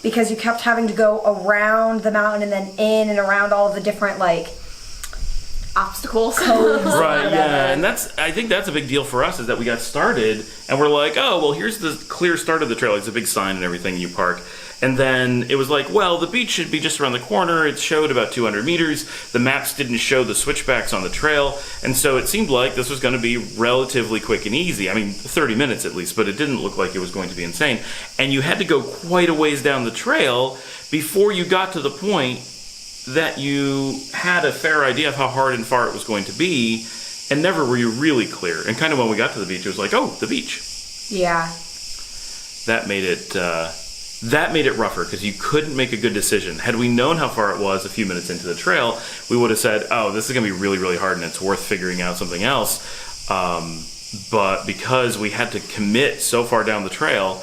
because you kept having to go around the mountain and then in and around all of the different like obstacles. coves. Right, yeah, and I think that's a big deal for us, is that we got started and we're like, oh, well, here's the clear start of the trail. It's a big sign and everything, you park. And then it was like, well, the beach should be just around the corner. It showed about 200 meters. The maps didn't show the switchbacks on the trail. And so it seemed like this was going to be relatively quick and easy. I mean, 30 minutes at least, but it didn't look like it was going to be insane. And you had to go quite a ways down the trail before you got to the point that you had a fair idea of how hard and far it was going to be. And never were you really clear. And kind of when we got to the beach, it was like, oh, the beach. Yeah. That made it rougher, because you couldn't make a good decision. Had we known how far it was a few minutes into the trail, we would have said, oh, this is going to be really, really hard and it's worth figuring out something else. But because we had to commit so far down the trail,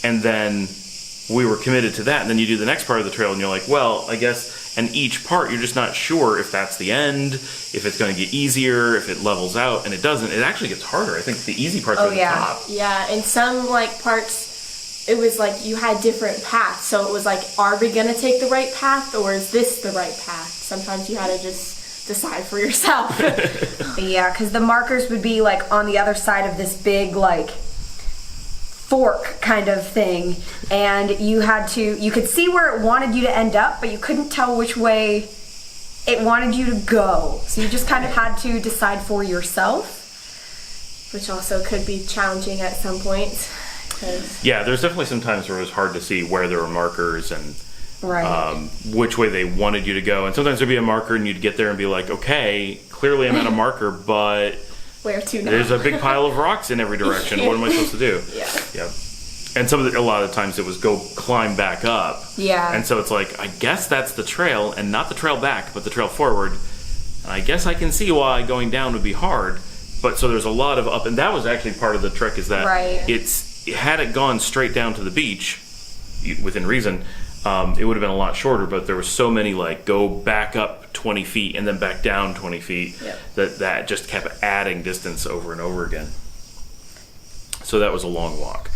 and then we were committed to that, and then you do the next part of the trail and you're like, well, I guess, and each part you're just not sure if that's the end, if it's going to get easier, if it levels out, and it doesn't. It actually gets harder. I think the easy parts are the top. Yeah, and some like parts, it was like you had different paths. So it was like, are we going to take the right path, or is this the right path? Sometimes you had to just decide for yourself. Yeah, because the markers would be like on the other side of this big like fork kind of thing, and you could see where it wanted you to end up, but you couldn't tell which way it wanted you to go. So you just kind of had to decide for yourself, which also could be challenging at some points. Yeah, there's definitely some times where it was hard to see where there were markers and which way they wanted you to go. And sometimes there'd be a marker and you'd get there and be like, okay, clearly I'm at a marker, but where to now? There's a big pile of rocks in every direction. What am I supposed to do? Yeah. And a lot of times it was go climb back up. Yeah. And so it's like, I guess that's the trail, and not the trail back, but the trail forward. And I guess I can see why going down would be hard. But so there's a lot of up, and that was actually part of the trick, is that had it gone straight down to the beach, within reason, it would have been a lot shorter, but there were so many like go back up 20 feet and then back down 20 feet that just kept adding distance over and over again. So that was a long walk.